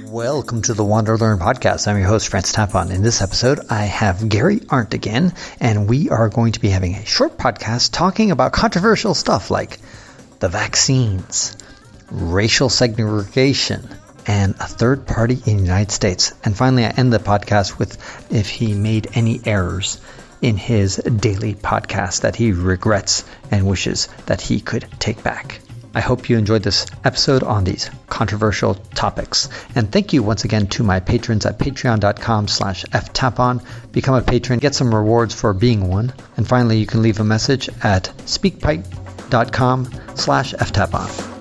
Welcome to the WanderLearn podcast. I'm your host, Francis Tapon. In this episode, I have Gary Arndt again, and we are going to be having a short podcast talking about controversial stuff like the vaccines, racial segregation, and a third party in the United States. And finally, I end the podcast with if he made any errors in his daily podcast that he regrets and wishes that he could take back. I hope you enjoyed this episode on these controversial topics. And thank you once again to my patrons at patreon.com/ftapon. Become a patron, get some rewards for being one. And finally, you can leave a message at speakpipe.com/ftapon.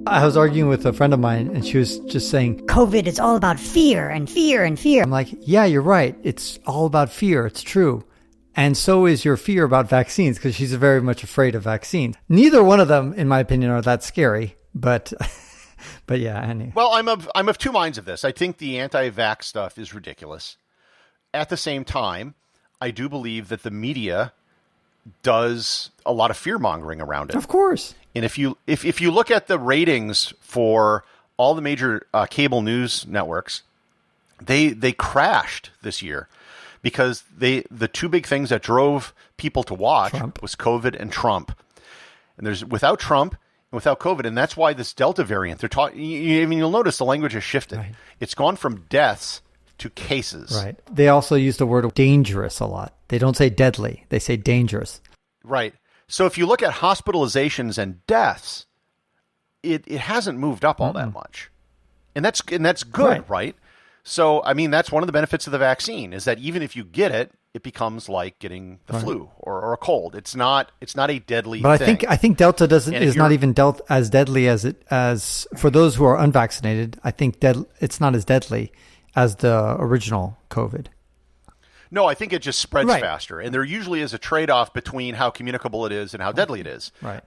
I was arguing with a friend of mine, and she was just saying, COVID is all about fear and fear and fear. I'm like, yeah, you're right. It's all about fear. It's true. And so is your fear about vaccines, because she's very much afraid of vaccines. Neither one of them, in my opinion, are that scary. But yeah, anyway. Well, I'm of two minds of this. I think the anti-vax stuff is ridiculous. At the same time, I do believe that the media does a lot of fear-mongering around it. Of course. And if you look at the ratings for all the major cable news networks, they crashed this year because the two big things that drove people to watch was COVID and Trump. And there's without Trump and without COVID, and that's why this Delta variant they're talking. You'll notice the language has shifted. Right. It's gone from deaths to cases. Right. They also use the word dangerous a lot. They don't say deadly. They say dangerous. Right. So if you look at hospitalizations and deaths, it hasn't moved up all that much. And that's good, right? So, I mean, that's one of the benefits of the vaccine is that even if you get it, it becomes like getting the flu or a cold. It's not a deadly but thing. I think Delta is not even as deadly as for those who are unvaccinated. I think it's not as deadly as the original COVID. No, I think it just spreads faster. And there usually is a trade-off between how communicable it is and how deadly it is. Right.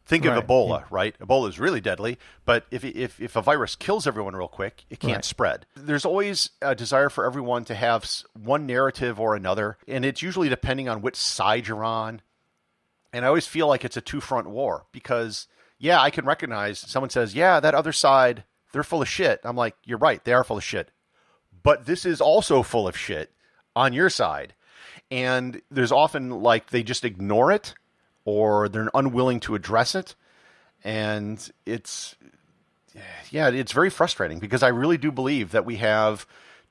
Think of Ebola, right? Ebola is really deadly, but if a virus kills everyone real quick, it can't spread. There's always a desire for everyone to have one narrative or another, and it's usually depending on which side you're on. And I always feel like it's a two-front war because, yeah, I can recognize someone says, yeah, that other side, they're full of shit. I'm like, you're right, they are full of shit. But this is also full of shit on your side. And there's often like they just ignore it or they're unwilling to address it. And it's very frustrating because I really do believe that we have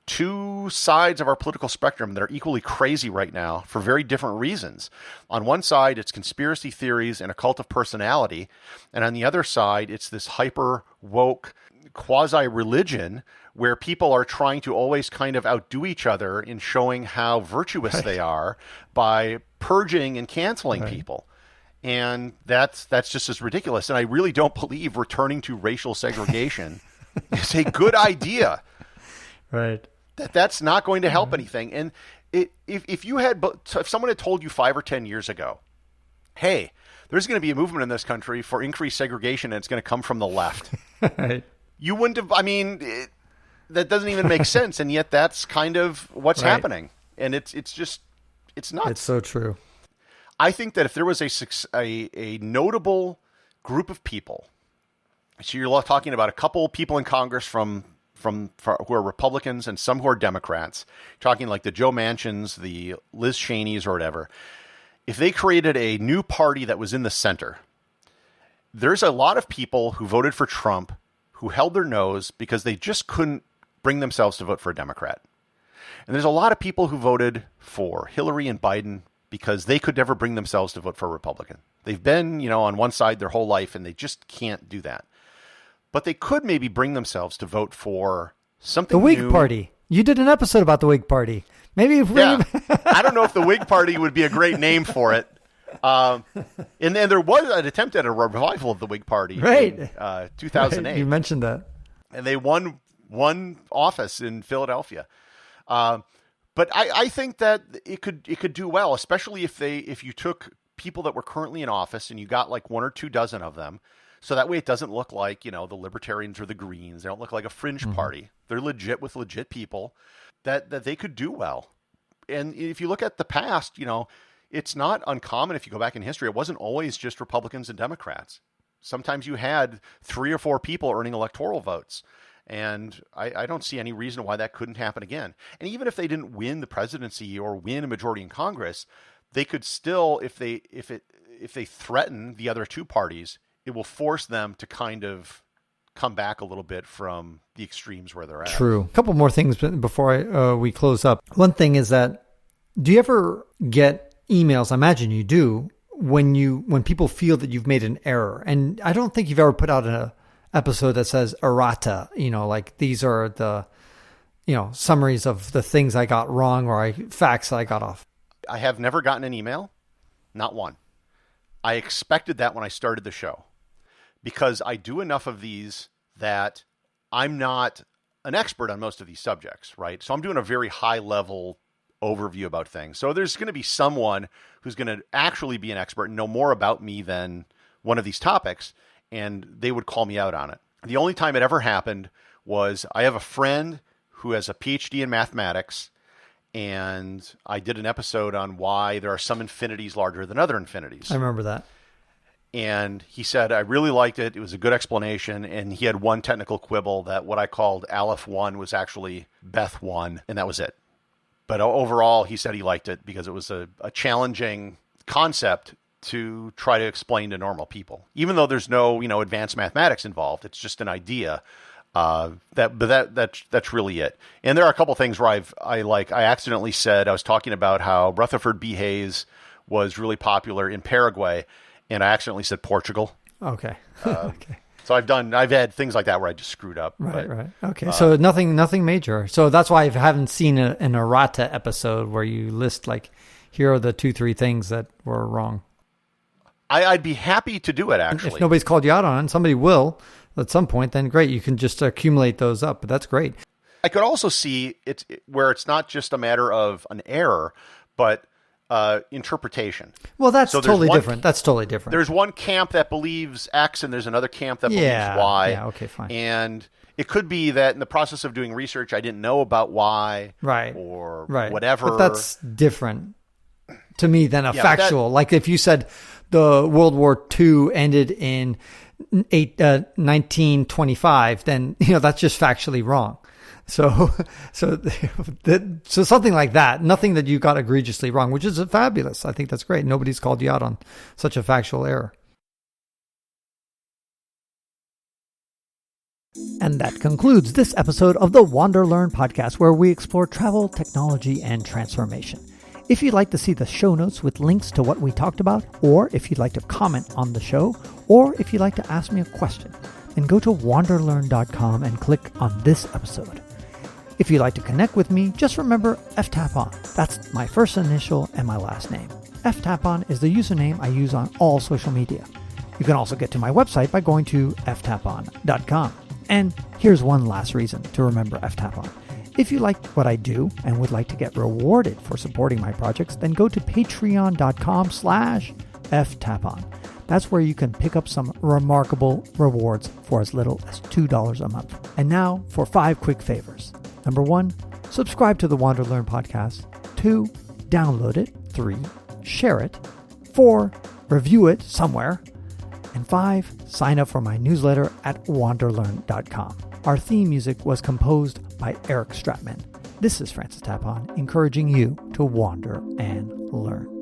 two sides of our political spectrum that are equally crazy right now for very different reasons. On one side, it's conspiracy theories and a cult of personality. And on the other side, it's this hyper woke quasi-religion where people are trying to always kind of outdo each other in showing how virtuous they are by purging and canceling people. And that's just as ridiculous. And I really don't believe returning to racial segregation is a good idea. Right. That's not going to help anything. And if someone had told you 5 or 10 years ago, hey, there's going to be a movement in this country for increased segregation and it's going to come from the left. Right. You wouldn't have, that doesn't even make sense. And yet that's kind of what's happening. And it's nuts. It's so true. I think that if there was a notable group of people, so you're talking about a couple people in Congress from who are Republicans and some who are Democrats, talking like the Joe Manchins, the Liz Cheneys or whatever, if they created a new party that was in the center, there's a lot of people who voted for Trump who held their nose because they just couldn't bring themselves to vote for a Democrat. And there's a lot of people who voted for Hillary and Biden because they could never bring themselves to vote for a Republican. They've been, on one side their whole life and they just can't do that. But they could maybe bring themselves to vote for something new. The Whig new. Party. You did an episode about the Whig Party. Maybe if I don't know if the Whig Party would be a great name for it. And then there was an attempt at a revival of the Whig Party in 2008. Right. You mentioned that. And they won office in Philadelphia. But I think that it could do well, especially if you took people that were currently in office, and you got like 1 or 2 dozen of them. So that way it doesn't look like, the Libertarians or the Greens. They don't look like a fringe party. They're legit with legit people that they could do well. And if you look at the past, it's not uncommon if you go back in history. It wasn't always just Republicans and Democrats. Sometimes you had 3 or 4 people earning electoral votes. And I don't see any reason why that couldn't happen again. And even if they didn't win the presidency or win a majority in Congress, they could still, if they threaten the other 2 parties, it will force them to kind of come back a little bit from the extremes where they're at. True. A couple more things before we close up. One thing is that, do you ever get emails? I imagine you do, when people feel that you've made an error. And I don't think you've ever put out an episode that says errata, like these are the, summaries of the things I got wrong or facts I got off. I have never gotten an email, not one. I expected that when I started the show, because I do enough of these that I'm not an expert on most of these subjects, right? So I'm doing a very high level overview about things. So there's going to be someone who's going to actually be an expert and know more about me than one of these topics, and they would call me out on it. The only time it ever happened was I have a friend who has a PhD in mathematics, and I did an episode on why there are some infinities larger than other infinities. I remember that. And he said, I really liked it. It was a good explanation. And he had one technical quibble that what I called Aleph 1 was actually Beth 1, and that was it. But overall, he said he liked it because it was a challenging concept to try to explain to normal people. Even though there's no, advanced mathematics involved, it's just an idea. That's really it. And there are a couple things where I accidentally said, I was talking about how Rutherford B. Hayes was really popular in Paraguay, and I accidentally said Portugal. Okay. Okay. So I've had things like that where I just screwed up. Right. Okay. So nothing major. So that's why I haven't seen an errata episode where you list here are the 2-3 things that were wrong. I'd be happy to do it, actually. If nobody's called you out on it, somebody will at some point, then great. You can just accumulate those up, but that's great. I could also see where it's not just a matter of an error, but interpretation. Well, that's totally different. That's totally different. There's one camp that believes X, and there's another camp that believes Y. Yeah, okay, fine. And it could be that in the process of doing research, I didn't know about Y, or whatever. But that's different to me than a factual. Like if you said the World War II ended in 1925, then that's just factually wrong. So something like that, nothing that you got egregiously wrong, which is fabulous. I think that's great. Nobody's called you out on such a factual error. And that concludes this episode of the WanderLearn podcast, where we explore travel, technology, and transformation. If you'd like to see the show notes with links to what we talked about, or if you'd like to comment on the show, or if you'd like to ask me a question, then go to WanderLearn.com and click on this episode. If you'd like to connect with me, just remember Tapon. That's my first initial and my last name. Tapon is the username I use on all social media. You can also get to my website by going to ftapon.com. And here's one last reason to remember Tapon. If you like what I do and would like to get rewarded for supporting my projects, then go to patreon.com/ftapon. That's where you can pick up some remarkable rewards for as little as $2 a month. And now for 5 quick favors. Number 1, subscribe to the WanderLearn podcast. 2, download it. 3, share it. 4, review it somewhere. And 5, sign up for my newsletter at WanderLearn.com. Our theme music was composed by Eric Stratman. This is Francis Tapon, encouraging you to wander and learn.